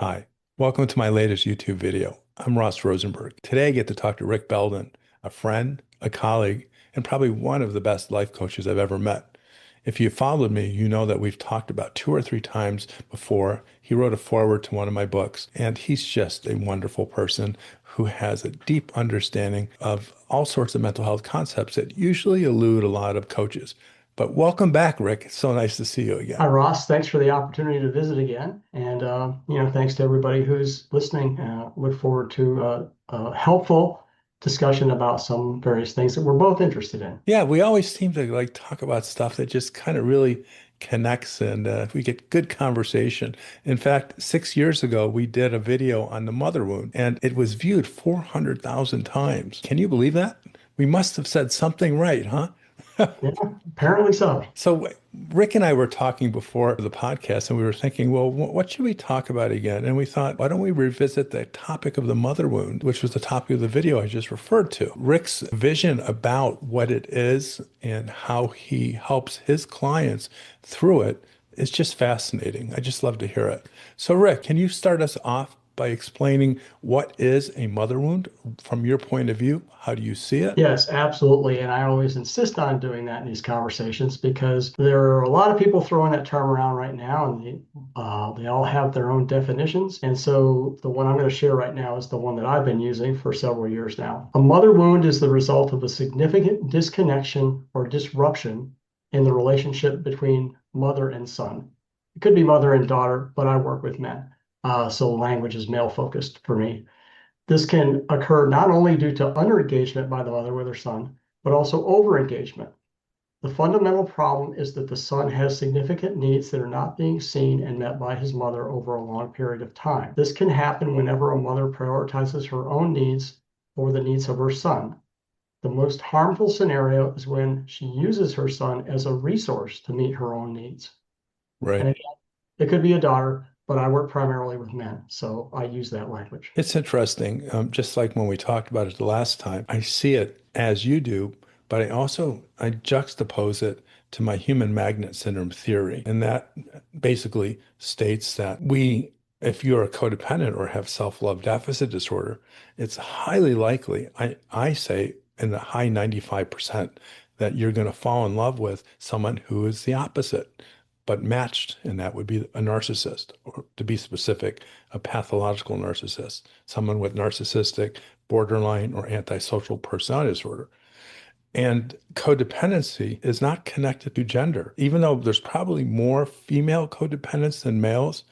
Hi, welcome to my latest YouTube video. I'm Ross Rosenberg. Today I get to talk to Rick Belden, a friend, a colleague, and probably one of the best life coaches I've ever met. If you followed me, you know that we've talked about two or three times before. He wrote a foreword to one of my books, and he's just a wonderful person who has a deep understanding of all sorts of mental health concepts that usually elude a lot of coaches. But welcome back, Rick. It's so nice to see you Hi, again. Ross. Thanks for the opportunity to visit again. And, thanks to everybody who's listening. Look forward to a helpful discussion about some various things that we're both interested in. Yeah, we always seem to like talk about stuff that just kind of really connects and we get good conversation. In fact, 6 years ago, we did a video on the mother wound and it was viewed 400,000 times. Can you believe that? We must have said something right, huh? Yeah, apparently so. So Rick and I were talking before the podcast and we were thinking, well, what should we talk about again? And we thought, why don't we revisit the topic of the mother wound, which was the topic of the video I just referred to. Rick's vision about what it is and how he helps his clients through it is just fascinating. I just love to hear it. So Rick, can you start us off by explaining what is a mother wound from your point of view? How do you see it? Yes, absolutely. And I always insist on doing that in these conversations because there are a lot of people throwing that term around right now, and they all have their own definitions. And so the one I'm going to share right now is the one that I've been using for several years now. A mother wound is the result of a significant disconnection or disruption in the relationship between mother and son. It could be mother and daughter, but I work with men. So language is male focused for me. This can occur not only due to under-engagement by the mother with her son, but also over-engagement. The fundamental problem is that the son has significant needs that are not being seen and met by his mother over a long period of time. This can happen whenever a mother prioritizes her own needs over the needs of her son. The most harmful scenario is when she uses her son as a resource to meet her own needs. And Right. it could be a daughter, but I work primarily with men, so I use that language. It's interesting. Just like when we talked about it the last time, I see it as you do, but I juxtapose it to my human magnet syndrome theory. And that basically states that if you're a codependent or have self-love deficit disorder, it's highly likely, I say in the high 95%, that you're going to fall in love with someone who is the opposite but matched, and that would be a narcissist, or to be specific, a pathological narcissist, someone with narcissistic, borderline, or antisocial personality disorder. And codependency is not connected to gender, even though there's probably more female codependents than males.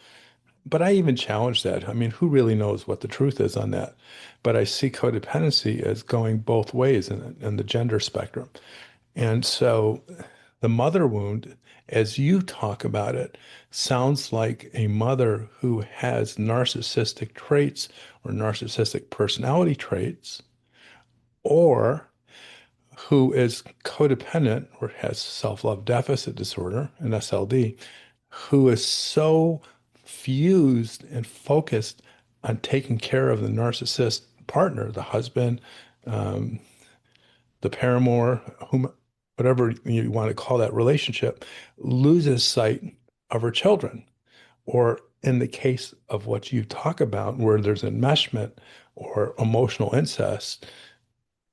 But I even challenge that. I mean, who really knows what the truth is on that? But I see codependency as going both ways in the gender spectrum. And so the mother wound, as you talk about it, sounds like a mother who has narcissistic traits or narcissistic personality traits, or who is codependent or has self-love deficit disorder, an SLD, who is so fused and focused on taking care of the narcissist partner, the husband, um, the paramour, whatever you want to call that relationship, loses sight of her children. Or in the case of what you talk about, where there's enmeshment or emotional incest,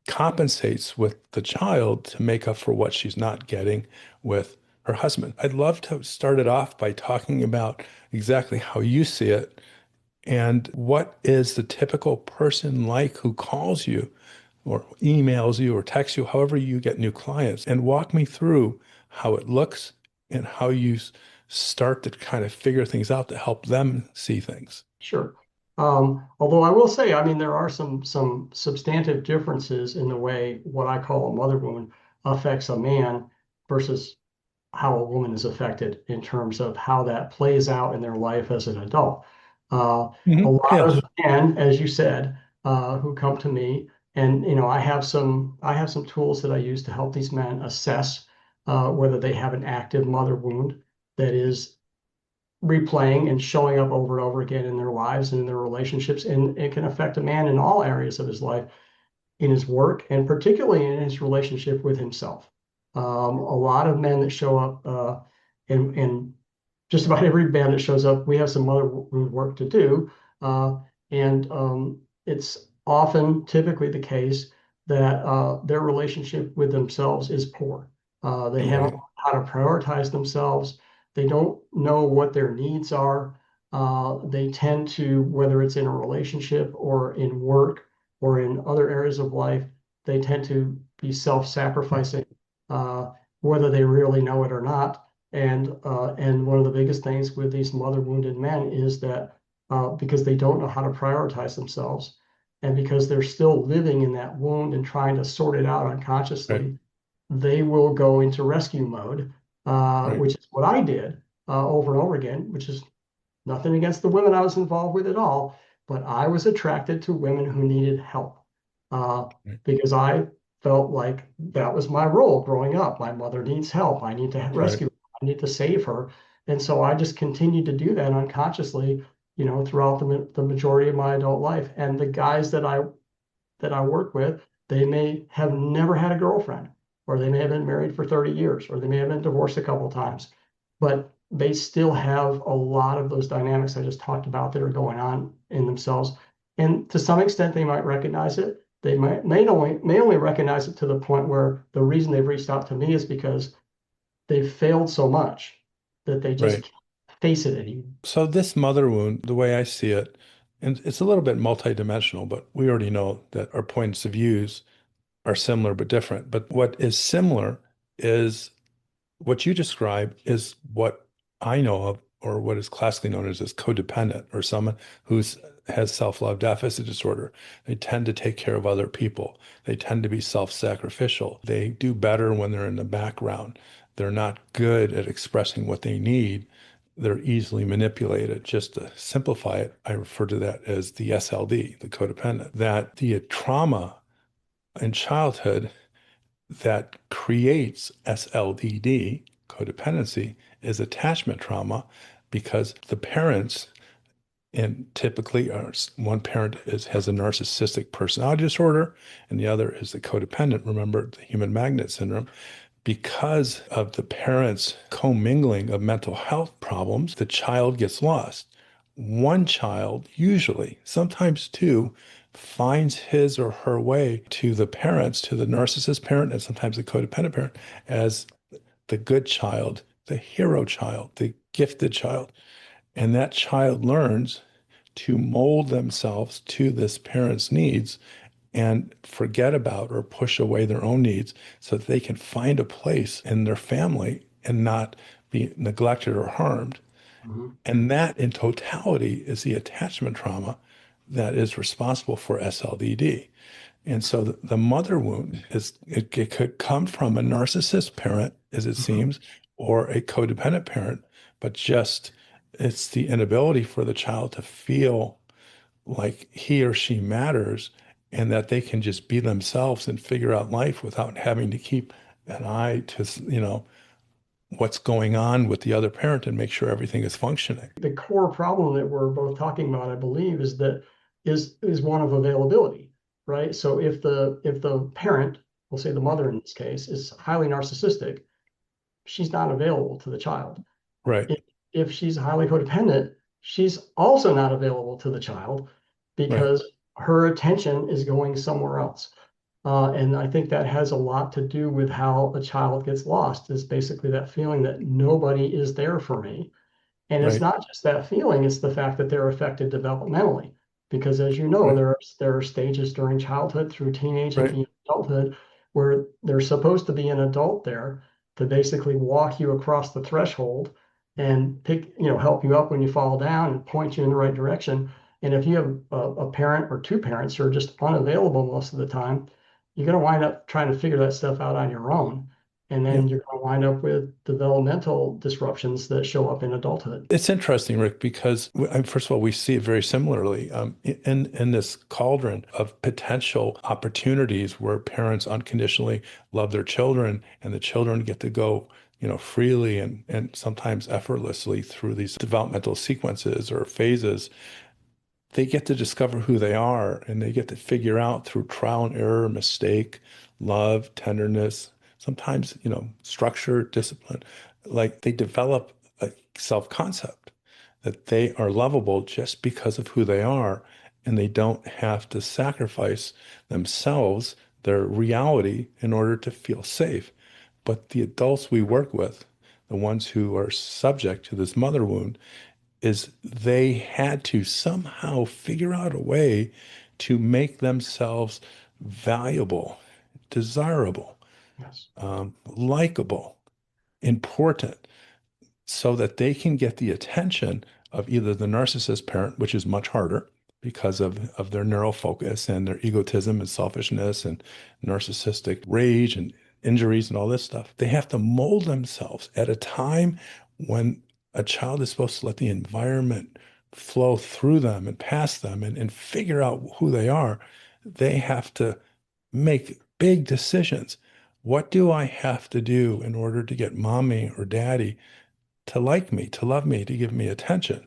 compensates with the child to make up for what she's not getting with her husband. I'd love to start it off by talking about exactly how you see it and what is the typical person like who calls you or emails you or texts you, however you get new clients, and walk me through how it looks and how you start to kind of figure things out to help them see things. Sure. Although I will say, I mean, there are some substantive differences in the way what I call a mother wound affects a man versus how a woman is affected in terms of how that plays out in their life as an adult. A lot of Yes. men, as you said, who come to me, and I have some tools that I use to help these men assess whether they have an active mother wound that is replaying and showing up over and over again in their lives and in their relationships. And it can affect a man in all areas of his life, in his work, and particularly in his relationship with himself. A lot of men that show up and just about every band that shows up, we have some mother wound work to do. And it's often typically the case that their relationship with themselves is poor. They haven't Right, learned how to prioritize themselves. They don't know what their needs are. They tend to, whether it's in a relationship or in work or in other areas of life, they tend to be self-sacrificing, uh, whether they really know it or not. And one of the biggest things with these mother wounded men is that because they don't know how to prioritize themselves, and because they're still living in that wound and trying to sort it out right, unconsciously, they will go into rescue mode, right, which is what I did over and over again, which is nothing against the women I was involved with at all, but I was attracted to women who needed help uh, right, because I felt like that was my role growing up. My mother needs help. I need to right, rescue her. I need to save her. And so I just continued to do that unconsciously, throughout the majority of my adult life. And the guys that I work with, they may have never had a girlfriend, or they may have been married for 30 years, or they may have been divorced a couple of times, but they still have a lot of those dynamics I just talked about that are going on in themselves. And to some extent, they might recognize it. They may only recognize it to the point where the reason they've reached out to me is because they've failed so much that they just right. can't face it anymore. So this mother wound, the way I see it, and it's a little bit multidimensional, but we already know that our points of views are similar but different. But what is similar is what you describe is what I know of, or what is classically known as codependent, or someone who's has self-love deficit disorder. They tend to take care of other people. They tend to be self-sacrificial. They do better when they're in the background. They're not good at expressing what they need. They're easily manipulated. Just to simplify it, I refer to that as the SLD, the codependent. That the trauma in childhood that creates SLDD, codependency, is attachment trauma because the parents, and typically one parent has a narcissistic personality disorder and the other is a codependent. Remember the human magnet syndrome. Because of the parents' commingling of mental health problems, the child gets lost. One child, usually, sometimes two, finds his or her way to the parents, to the narcissist parent, and sometimes the codependent parent, as the good child, the hero child, the gifted child. And that child learns to mold themselves to this parent's needs and forget about or push away their own needs so that they can find a place in their family and not be neglected or harmed. Mhm. And that in totality is the attachment trauma that is responsible for SLDD. And so the mother wound it could come from a narcissist parent, as it Mhm. seems, or a codependent parent, but just it's the inability for the child to feel like he or she matters and that they can just be themselves and figure out life without having to keep an eye to, what's going on with the other parent and make sure everything is functioning. The core problem that we're both talking about, I believe, is one of availability, right? So if the parent, we'll say the mother in this case, is highly narcissistic, she's not available to the child. Right, If she's highly codependent, she's also not available to the child right, because her attention is going somewhere else. And I think that has a lot to do with how a child gets lost, is basically that feeling that nobody is there for me. And it's right, not just that feeling, it's the fact that they're affected developmentally. Because as you know, right, there are stages during childhood through teenage and right. young adulthood where there's supposed to be an adult there to basically walk you across the threshold and help you up when you fall down and point you in the right direction. And if you have a parent or two parents who are just unavailable most of the time, you're going to wind up trying to figure that stuff out on your own. And Yeah. then you're going to wind up with developmental disruptions that show up in adulthood. It's interesting, Rick, because first of all, we see it very similarly in this cauldron of potential opportunities where parents unconditionally love their children, and the children get to go, freely and sometimes effortlessly through these developmental sequences or phases. They get to discover who they are, and they get to figure out through trial and error, mistake, love, tenderness, sometimes, structure, discipline. Like they develop self-concept, that they are lovable just because of who they are, and they don't have to sacrifice themselves, their reality, in order to feel safe. But the adults we work with, the ones who are subject to this mother wound, is they had to somehow figure out a way to make themselves valuable, desirable, Yes. likable, important, so that they can get the attention of either the narcissist parent, which is much harder because of their narrow focus and their egotism and selfishness and narcissistic rage and injuries and all this stuff. They have to mold themselves at a time when a child is supposed to let the environment flow through them and past them and figure out who they are. They have to make big decisions. What do I have to do in order to get mommy or daddy to like me, to love me, to give me attention?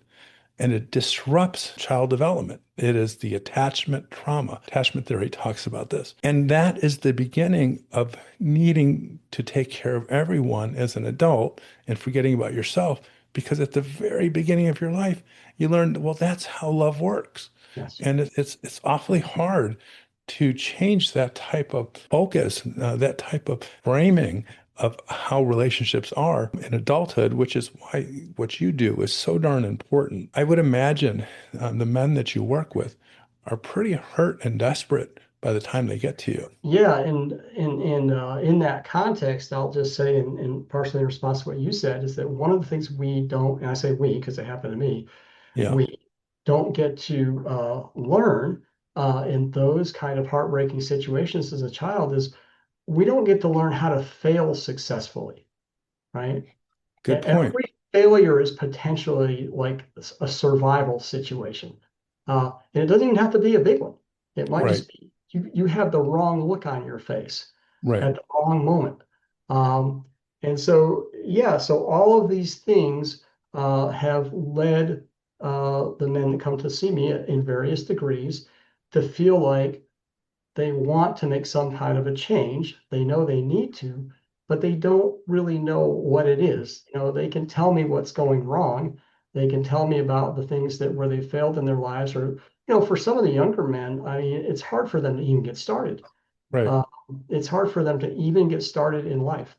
And it disrupts child development. It is the attachment trauma. Attachment theory talks about this. And that is the beginning of needing to take care of everyone as an adult and forgetting about yourself. Because at the very beginning of your life, you learned, well, that's how love works. Yes. And it's awfully hard to change that type of focus, that type of framing of how relationships are in adulthood, which is why what you do is so darn important. I would imagine the men that you work with are pretty hurt and desperate by the time they get to you. Yeah, and in that context, I'll just say, and partially in response to what you said, is that one of the things we don't, and I say we because it happened to me, Yeah. we don't get to learn in those kind of heartbreaking situations as a child is we don't get to learn how to fail successfully, right? Good point. Every failure is potentially like a survival situation. And it doesn't even have to be a big one. It might Right. just be you have the wrong look on your face Right. at the wrong moment. Um, and so, yeah, so all of these things have led the men that come to see me in various degrees to feel like they want to make some kind of a change. They know they need to, but they don't really know what it is. You know, they can tell me what's going wrong. They can tell me about the things that where they failed in their lives, or for some of the younger men, I mean, it's hard for them to even get started. Right. Uh, it's hard for them to even get started in life.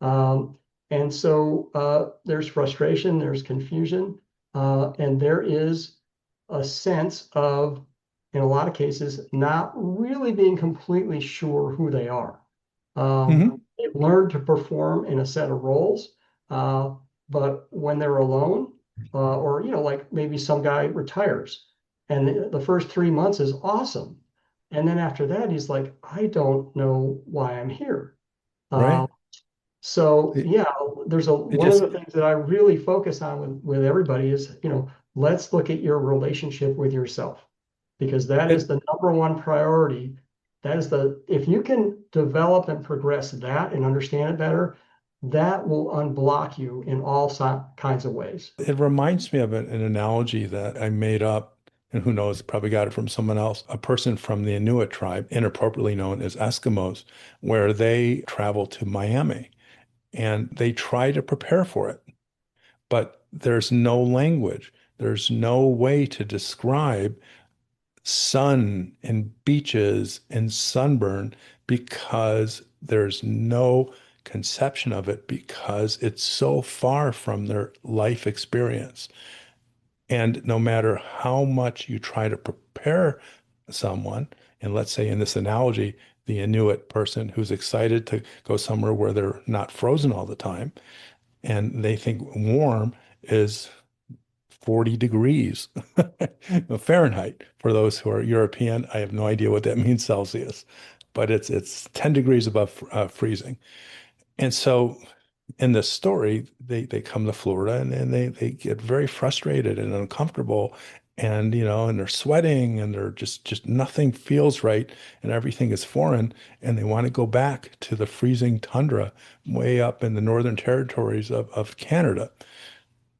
Um, and so there's frustration, there's confusion, and there is a sense of, in a lot of cases, not really being completely sure who they are. Hmm. They learn to perform in a set of roles, uh, but when they're alone, or like maybe some guy retires, and the first 3 months is awesome, and then after that, he's like, I don't know why I'm here. Right. Uh, so It, yeah, there's a it one of just the things that I really focus on with everybody is, let's look at your relationship with yourself because that is it the number one priority. That is if you can develop and progress that and understand it better, that will unblock you in all kinds of ways. it reminds me of an analogy that I made up, and who knows, probably got it from someone else. A person from the Inuit tribe, inappropriately known as Eskimos, where they travel to Miami and they try to prepare for it, but there's no language. There's no way to describe sun and beaches and sunburn because there's no conception of it because it's so far from their life experience. And no matter how much you try to prepare someone, and let's say in this analogy, the Inuit person who's excited to go somewhere where they're not frozen all the time, and they think warm is 40 degrees Fahrenheit. For those who are European, I have no idea what that means Celsius, but it's 10 degrees above freezing. And so in this story, they come to Florida and they get very frustrated and uncomfortable and and they're sweating and they're just nothing feels right and everything is foreign and they want to go back to the freezing tundra way up in the northern territories of Canada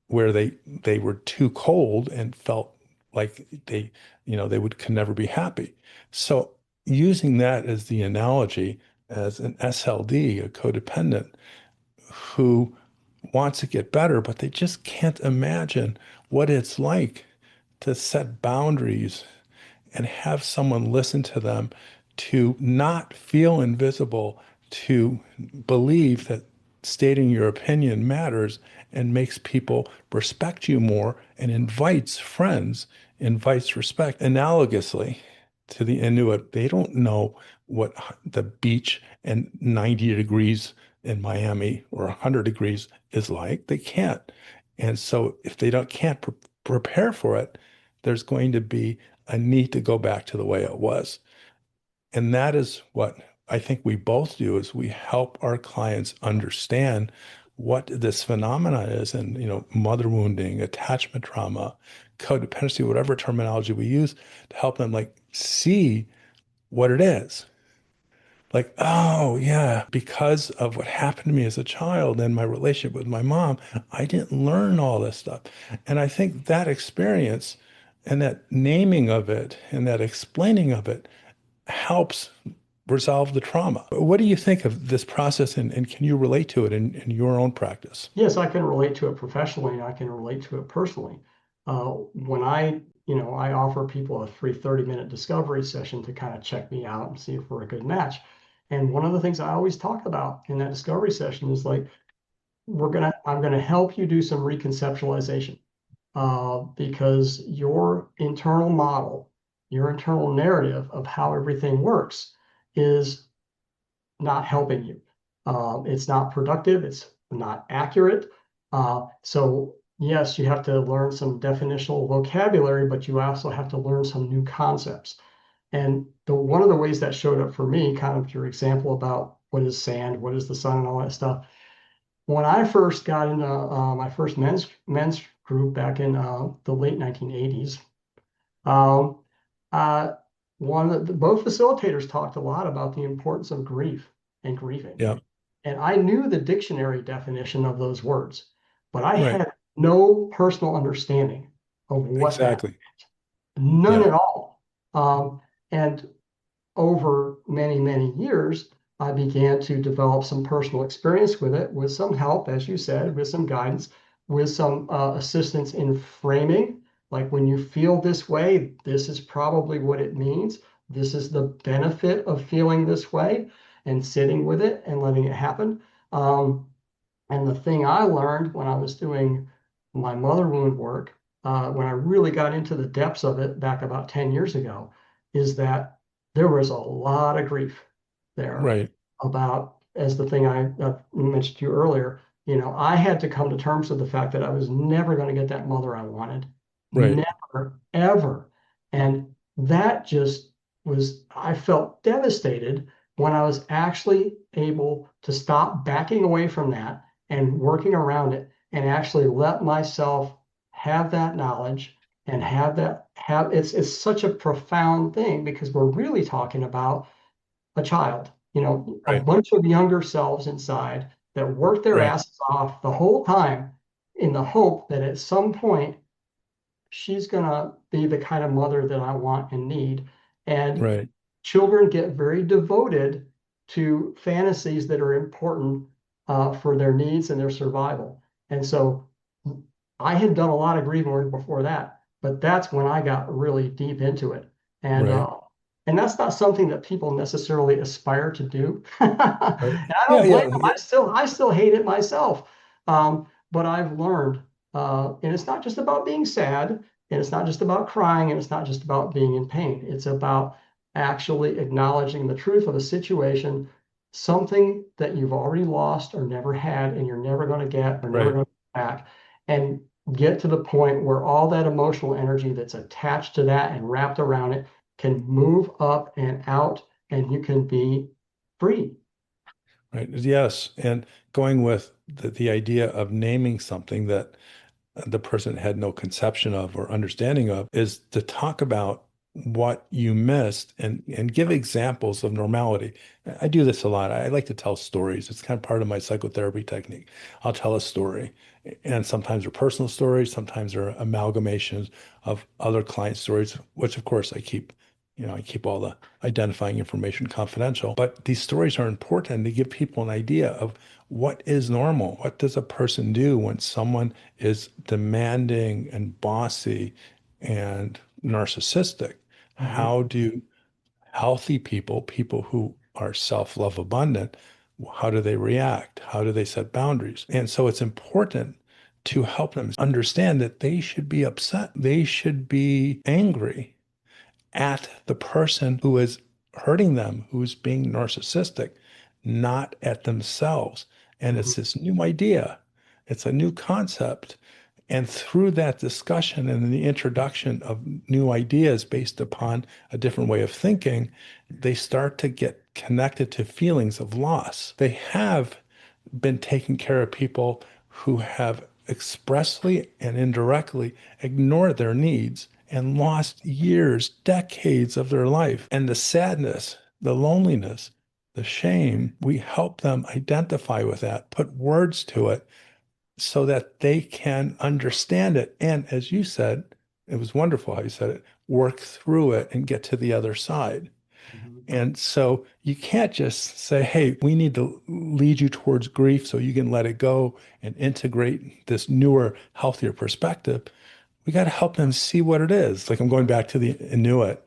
where they were too cold and felt like they would can never be happy. So using that as the analogy as an SLD, a codependent who wants to get better, but they just can't imagine what it's like to set boundaries and have someone listen to them, to not feel invisible, to believe that stating your opinion matters and makes people respect you more and invites friends, invites respect. Analogously to the Inuit, they don't know what the beach and 90 degrees in Miami or 100 degrees is like. They can't. And so if they don't can't prepare for it, there's going to be a need to go back to the way it was. And that is what I think we both do is we help our clients understand what this phenomena is and, mother wounding, attachment trauma, codependency, whatever terminology we use to help them like see what it is. Like, oh yeah, because of what happened to me as a child and my relationship with my mom, I didn't learn all this stuff. And I think that experience and that naming of it and that explaining of it helps resolve the trauma. What do you think of this process and can you relate to it in your own practice? Yes, I can relate to it professionally, and I can relate to it personally. When I offer people a free 30-minute discovery session to kind of check me out and see if we're a good match. And one of the things I always talk about in that discovery session is like, I'm gonna help you do some reconceptualization, because your internal model, your internal narrative of how everything works is not helping you. It's not productive. It's not accurate. So yes, you have to learn some definitional vocabulary, but you also have to learn some new concepts. And one of the ways that showed up for me, kind of your example about what is sand, what is the sun, and all that stuff. When I first got into my first men's group back in the late 1980s, um, uh, both facilitators talked a lot about the importance of grief and grieving. Yeah, And I knew the dictionary definition of those words, but I right. had no personal understanding of what that, Exactly. none Yeah, at all. And over many, many years, I began to develop some personal experience with it, with some help, as you said, with some guidance, with some assistance in framing. Like when you feel this way, this is probably what it means. This is the benefit of feeling this way and sitting with it and letting it happen. Um, and the thing I learned when I was doing my mother wound work, when I really got into the depths of it back about 10 years ago, is that there was a lot of grief there right, about, as the thing I mentioned to you earlier, I had to come to terms with the fact that I was never going to get that mother I wanted. right, Never, ever. And that just I felt devastated when I was actually able to stop backing away from that and working around it and actually let myself have that knowledge and have it's such a profound thing because we're really talking about a child, a right, bunch of younger selves inside that work their right, asses off the whole time in the hope that at some point she's going to be the kind of mother that I want and need. And right, children get very devoted to fantasies that are important for their needs and their survival. And so I had done a lot of grieving work before that, but that's when I got really deep into it. And right, uh, and that's not something that people necessarily aspire to do. And right. I Yeah, don't blame yeah, them. yeah, I still hate it myself. But I've learned, and it's not just about being sad, and it's not just about crying, and it's not just about being in pain. It's about actually acknowledging the truth of a situation, something that you've already lost or never had, and you're never going to get or never right, going to get back, and get to the point where all that emotional energy that's attached to that and wrapped around it can move up and out, and you can be free. right. Yes. And going with the idea of naming something that the person had no conception of or understanding of is to talk about what you missed and give examples of normality. I do this a lot. I like to tell stories. It's kind of part of my psychotherapy technique. I'll tell a story, and sometimes they're personal stories, sometimes they're amalgamations of other client stories, which of course I keep I keep all the identifying information confidential, but these stories are important to give people an idea of what is normal. What does a person do when someone is demanding and bossy and narcissistic? Mhm. How do healthy people, people who are self-love abundant, how do they react? How do they set boundaries? And so it's important to help them understand that they should be upset. They should be angry at the person who is hurting them, who's being narcissistic, not at themselves. And Mhm. it's this new idea, it's a new concept. And through that discussion and the introduction of new ideas based upon a different way of thinking, they start to get connected to feelings of loss. They have been taking care of people who have expressly and indirectly ignored their needs and lost years, decades of their life. And the sadness, the loneliness, the shame, we help them identify with that, put words to it so that they can understand it. And as you said, it was wonderful how you said it, work through it and get to the other side. Mhm. And so you can't just say, hey, we need to lead you towards grief so you can let it go and integrate this newer, healthier perspective. We got to help them see what it is. Like I'm going back to the Inuit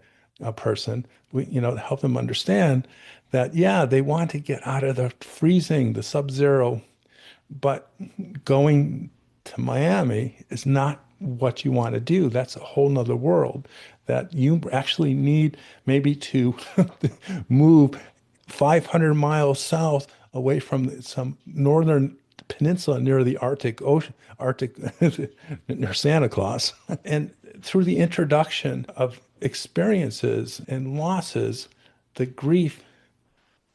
person, help them understand that, yeah, they want to get out of the freezing, the sub-zero, but going to Miami is not what you want to do. That's a whole nother world that you actually need maybe to move 500 miles south away from some northern peninsula near the Arctic Ocean, Arctic near Santa Claus. And through the introduction of experiences and losses, the grief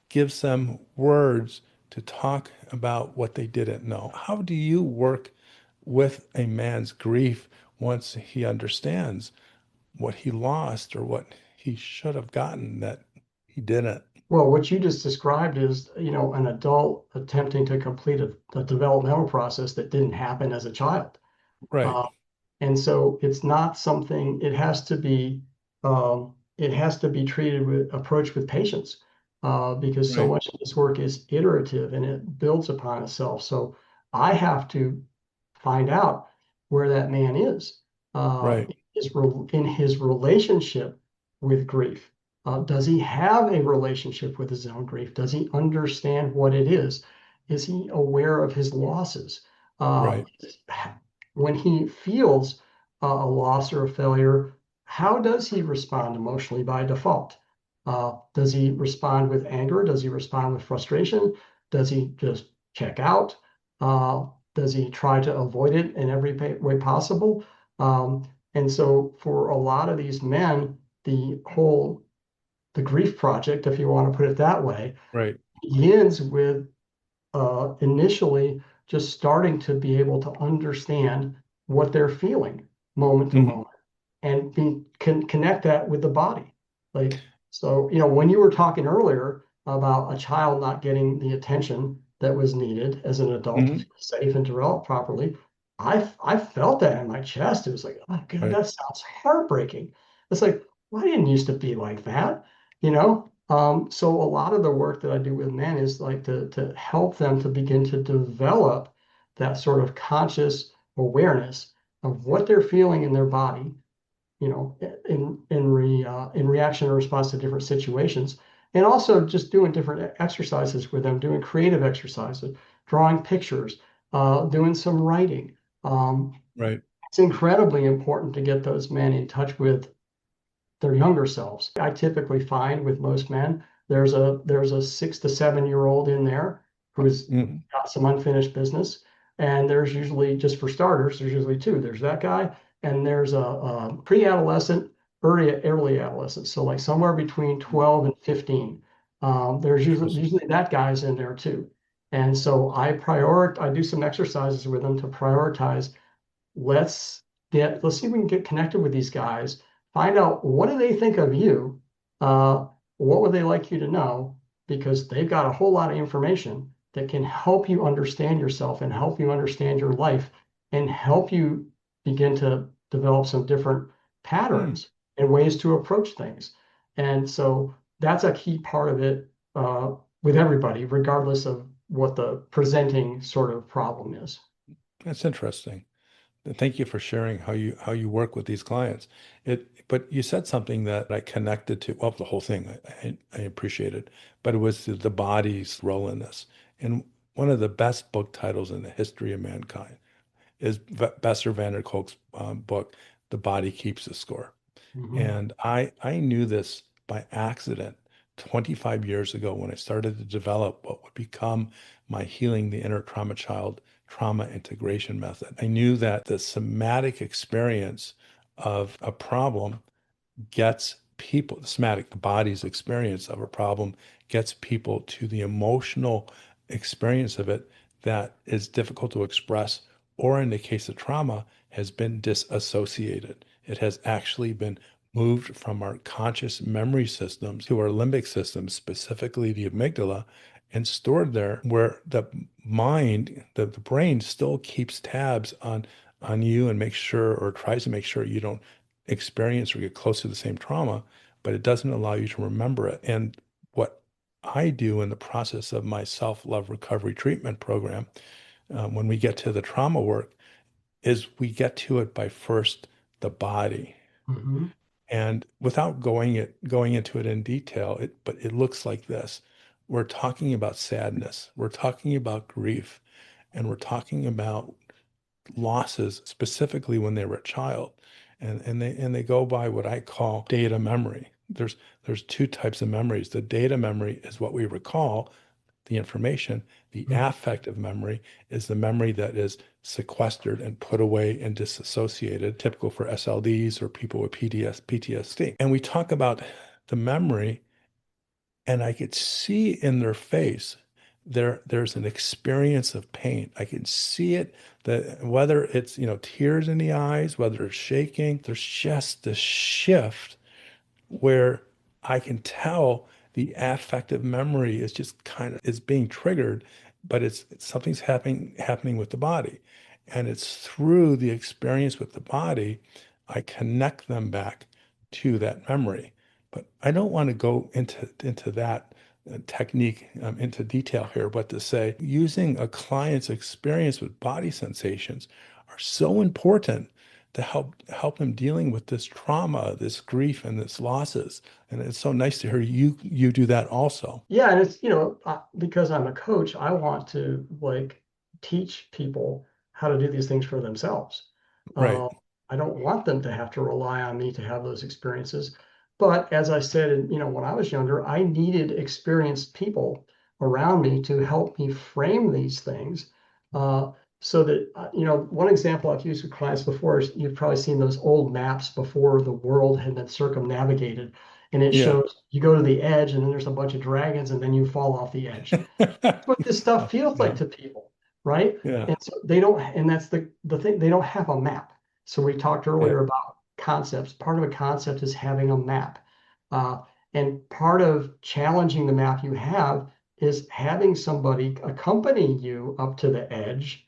gives them words to talk about what they didn't know. How do you work with a man's grief once he understands what he lost or what he should have gotten that he didn't? Well, what you just described is, an adult attempting to complete a developmental process that didn't happen as a child. Right, Uh, and so it's not something, it has to be approached with patience, because so right, much of this work is iterative and it builds upon itself. So I have to find out where that man is, right. in his relationship with grief. Does he have a relationship with his own grief? Does he understand what it is? Is he aware of his losses? Uh, Right. when he feels a loss or a failure, how does he respond emotionally by default? Does he respond with anger? Does he respond with frustration? Does he just check out? Uh, does he try to avoid it in every way possible? Um, and so for a lot of these men, the grief project, if you want to put it that way, Right. begins with initially just starting to be able to understand what they're feeling moment to Hmm. moment and connect that with the body. Like, so, when you were talking earlier about a child not getting the attention that was needed as an adult to Hmm. feel safe and develop properly, I felt that in my chest. It was like, oh God, Right. that sounds heartbreaking. It's like, well, I didn't used to be like that, you know? So a lot of the work that I do with men is like to help them to begin to develop that sort of conscious awareness of what they're feeling in their body, in reaction or response to different situations, and also just doing different exercises with them, doing creative exercises, drawing pictures, doing some writing. Um, Right. it's incredibly important to get those men in touch with their younger selves. I typically find with most men, there's a 6 to 7 year old in there who's Hmm. got some unfinished business. And there's usually, just for starters, there's usually two. There's that guy, and there's a pre-adolescent, early adolescent. So like somewhere between 12 and 15. There's Interesting. usually that guy's in there too. And so I do some exercises with them to prioritize. Let's see if we can get connected with these guys, find out what do they think of you, uh, what would they like you to know, because they've got a whole lot of information that can help you understand yourself and help you understand your life and help you begin to develop some different Hmm. patterns and ways to approach things. And so that's a key part of it with everybody, regardless of what the presenting sort of problem is. That's interesting. Thank you for sharing how you work with these clients. But you said something that I connected to. Well, the whole thing I appreciated, but it was the body's role in this. And one of the best book titles in the history of mankind is Bessel van der Kolk's book, The Body Keeps the Score. Mhm. And I knew this by accident 25 years ago when I started to develop what would become my Healing the Inner Trauma Child trauma integration method. I knew that the somatic experience of a problem gets people, the somatic, the body's experience of a problem gets people to the emotional experience of it that is difficult to express, or in the case of trauma, has been disassociated. It has actually been moved from our conscious memory systems to our limbic systems, specifically the amygdala, and stored there where the mind, the brain still keeps tabs on you and makes sure or tries to make sure you don't experience or get close to the same trauma, but it doesn't allow you to remember it. And what I do in the process of my self-love recovery treatment program, when we get to the trauma work, is we get to it by first the body. Mhm. And without going into it in detail, but it looks like this. We're talking about sadness, we're talking about grief, and we're talking about losses, specifically when they were a child. And they go by what I call data memory. There's two types of memories. The data memory is what we recall, the information. The Mhm. affective memory is the memory that is sequestered and put away and disassociated, typical for SLDs or people with PTSD. And we talk about the memory, and I could see in their face there's an experience of pain. I can see it, that whether it's, tears in the eyes, whether it's shaking, there's just this shift where I can tell the affective memory is just kind of is being triggered, but it's something's happening with the body. And it's through the experience with the body, I connect them back to that memory. But I don't want to go into that technique into detail here, but to say using a client's experience with body sensations are so important to help them dealing with this trauma, this grief, and this losses. And it's so nice to hear you do that also. Yeah, and it's, because I'm a coach, I want to like teach people how to do these things for themselves. Right. Uh, I don't want them to have to rely on me to have those experiences. But as I said, when I was younger, I needed experienced people around me to help me frame these things. Uh, so that, one example I've used with clients before is you've probably seen those old maps before the world had been circumnavigated, and it Yeah. shows you go to the edge and then there's a bunch of dragons and then you fall off the edge. That's what this stuff feels like Yeah. to people, right? Yeah. And so they don't, and that's the thing, they don't have a map. So we talked Yeah. earlier about concepts. Part of a concept is having a map. Uh, and part of challenging the map you have is having somebody accompany you up to the edge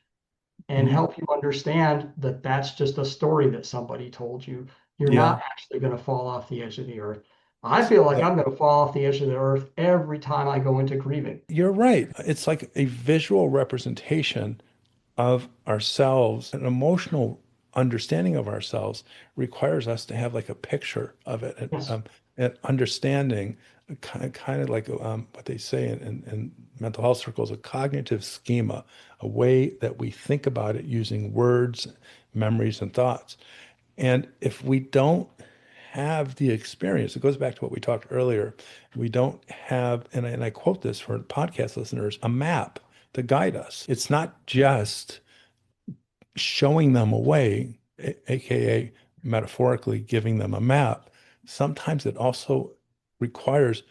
and Hmm. help you understand that that's just a story that somebody told you. You're Yeah. not actually going to fall off the edge of the earth. I feel like Yeah. I'm going to fall off the edge of the earth every time I go into grieving. You're right. It's like a visual representation of ourselves. An emotional understanding of ourselves requires us to have like a picture of it, Yes. and understanding, kind of like what they say in mental health circles, a cognitive schema, a way that we think about it using words, memories, and thoughts. And if we don't have the experience, it goes back to what we talked earlier. We don't have, and I quote this for podcast listeners, a map to guide us. It's not just showing them a way, aka metaphorically giving them a map. Sometimes it also requires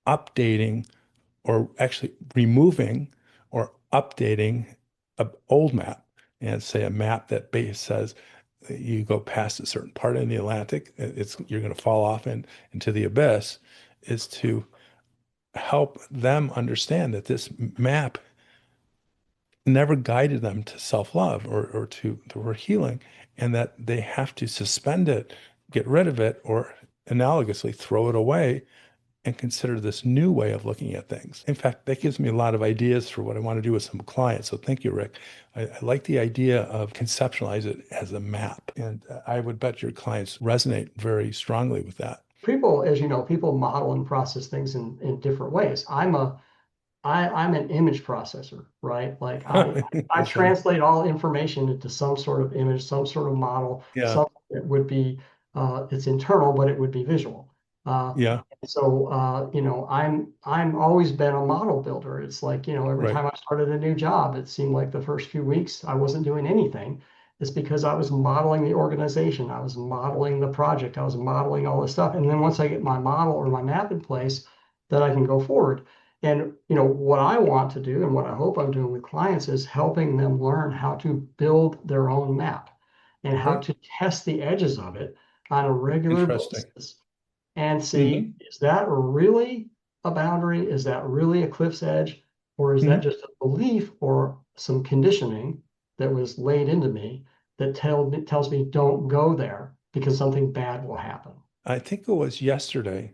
updating or actually removing or updating an old map, and say a map that base says you go past a certain part in the Atlantic, you're going to fall off into the abyss, is to help them understand that this map never guided them to self-love or to toward healing, and that they have to suspend it, get rid of it, or analogously throw it away and consider this new way of looking at things. In fact, that gives me a lot of ideas for what I want to do with some clients. So thank you, Rick. I like the idea of conceptualize it as a map. And I would bet your clients resonate very strongly with that. People, as you know, people model and process things in different ways. I'm an image processor, right? Like I That's funny. translate all information into some sort of image, some sort of model, Yeah. something that would be it's internal, but it would be visual. Uh, Yeah. I'm always been a model builder. It's like, every Right. time I started a new job, it seemed like the first few weeks I wasn't doing anything. It's because I was modeling the organization, I was modeling the project, I was modeling all this stuff. And then once I get my model or my map in place, then I can go forward. And what I want to do and what I hope I'm doing with clients is helping them learn how to build their own map and how Right. to test the edges of it on a regular Interesting. basis and see, Hmm. is that really a boundary? Is that really a cliff's edge? Or is that Hmm. just a belief or some conditioning that was laid into me that tells me don't go there because something bad will happen? I think it was yesterday,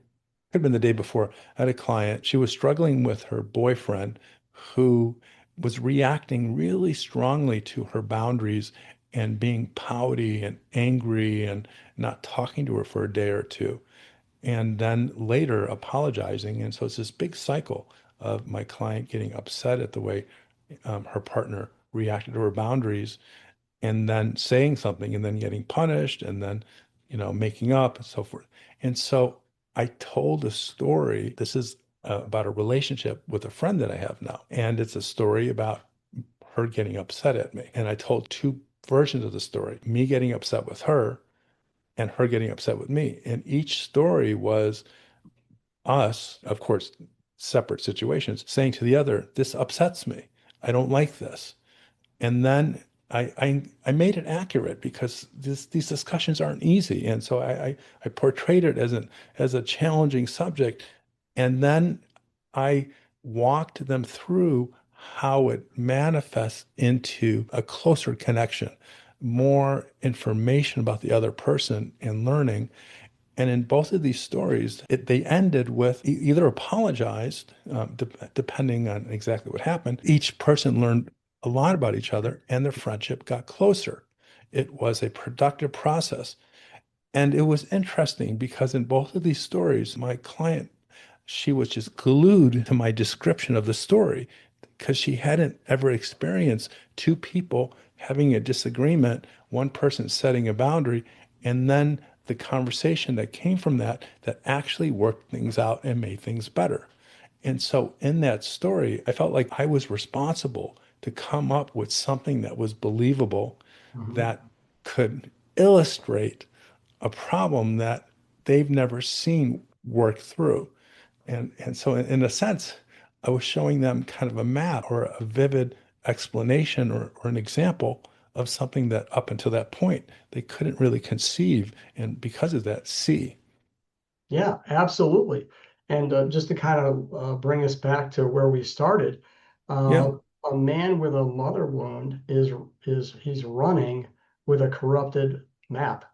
could have been the day before. I had a client. She was struggling with her boyfriend who was reacting really strongly to her boundaries and being pouty and angry and not talking to her for a day or two. And then later apologizing. And so it's this big cycle of my client getting upset at the way her partner reacted to her boundaries and then saying something and then getting punished and then, making up and so forth. And so I told a story. This is about a relationship with a friend that I have now. And it's a story about her getting upset at me. And I told two versions of the story, me getting upset with her and her getting upset with me. And each story was us, of course, separate situations, saying to the other, this upsets me. I don't like this. And then I made it accurate because these discussions aren't easy. And so I portrayed it as a challenging subject. And then I walked them through how it manifests into a closer connection, more information about the other person and learning. And in both of these stories, they ended with either apologized, depending on exactly what happened. Each person learned a lot about each other and their friendship got closer. It was a productive process. And it was interesting because in both of these stories, my client, she was just glued to my description of the story because she hadn't ever experienced two people having a disagreement, one person setting a boundary, and then the conversation that came from that actually worked things out and made things better. And so in that story, I felt like I was responsible to come up with something that was believable, Mhm. that could illustrate a problem that they've never seen work through. And so in a sense, I was showing them kind of a map or a vivid explanation or an example of something that up until that point they couldn't really conceive and because of that see. Yeah, absolutely. And just to kind of bring us back to where we started, Yeah. uh, a man with a mother wound is he's running with a corrupted map.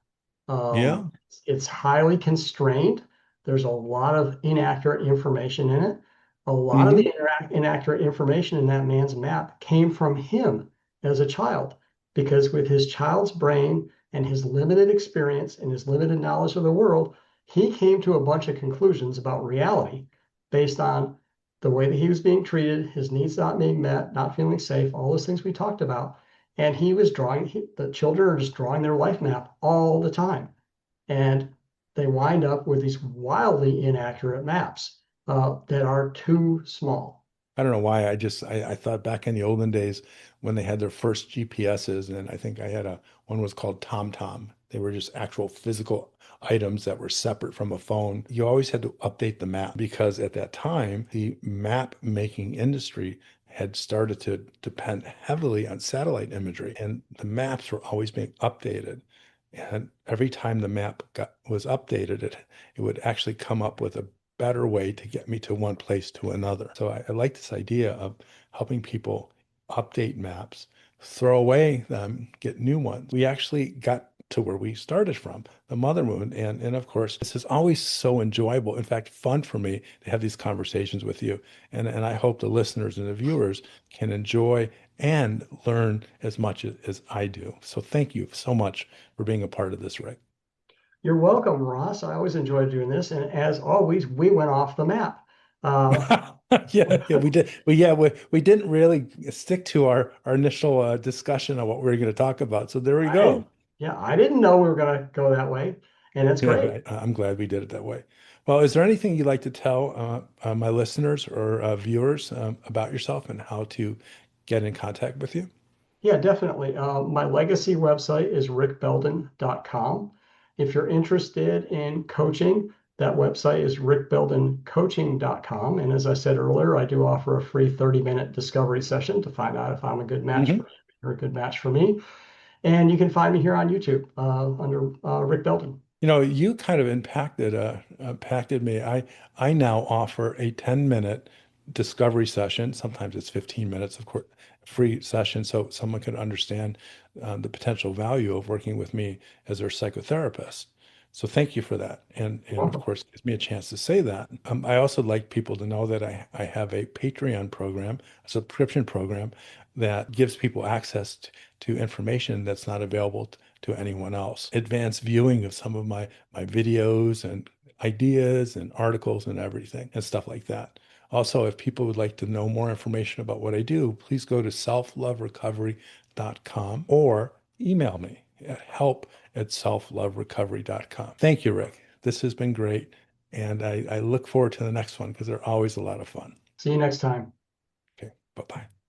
Yeah. It's highly constrained. There's a lot of inaccurate information in it. A lot of the Hmm. inaccurate information in that man's map came from him as a child, because with his child's brain and his limited experience and his limited knowledge of the world, he came to a bunch of conclusions about reality based on the way that he was being treated, his needs not being met, not feeling safe, all those things we talked about. And he was the children are just drawing their life map all the time. And they wind up with these wildly inaccurate maps that are too small. I don't know why. I thought back in the olden days when they had their first GPSs, and I think I had one was called TomTom. They were just actual physical items that were separate from a phone. You always had to update the map because at that time the map making industry had started to depend heavily on satellite imagery, and the maps were always being updated. And every time the was updated, it would actually come up with a better way to get me to one place to another. So I like this idea of helping people update maps, throw away them, get new ones. We actually got to where we started from, the mother wound. And of course, this is always so enjoyable. In fact, fun for me to have these conversations with you. And I hope the listeners and the viewers can enjoy and learn as much as I do. So thank you so much for being a part of this, Rick. You're welcome, Ross. I always enjoyed doing this. And as always, we went off the map. Uh, Yeah, we did. We didn't really stick to our initial discussion of what we were going to talk about. So there we I go. didn't, yeah, I didn't know we were going to go that way. And it's Yeah, great. right. I'm glad we did it that way. Well, is there anything you'd like to tell my listeners or viewers about yourself and how to get in contact with you? Yeah, definitely. My legacy website is rickbelden.com. If you're interested in coaching, that website is rickbeldencoaching.com. And as I said earlier, I do offer a free 30-minute discovery session to find out if I'm a good match for Hmm. you or a good match for me. And you can find me here on YouTube under Rick Belden. You kind of impacted me. I now offer a 10-minute discovery session. Sometimes it's 15 minutes, of course, free session, so someone can understand the potential value of working with me as their psychotherapist. So thank you for that, and of Welcome. course, it gives me a chance to say that. I also like people to know that I have a Patreon program, a subscription program that gives people access to information that's not available to anyone else. Advanced viewing of some of my videos and ideas and articles and everything and stuff like that. Also, if people would like to know more information about what I do, please go to selfloverecovery.com or email me at help@selfloverecovery.com. Thank you, Rick. This has been great. And I look forward to the next one because they're always a lot of fun. See you next time. Okay, bye-bye.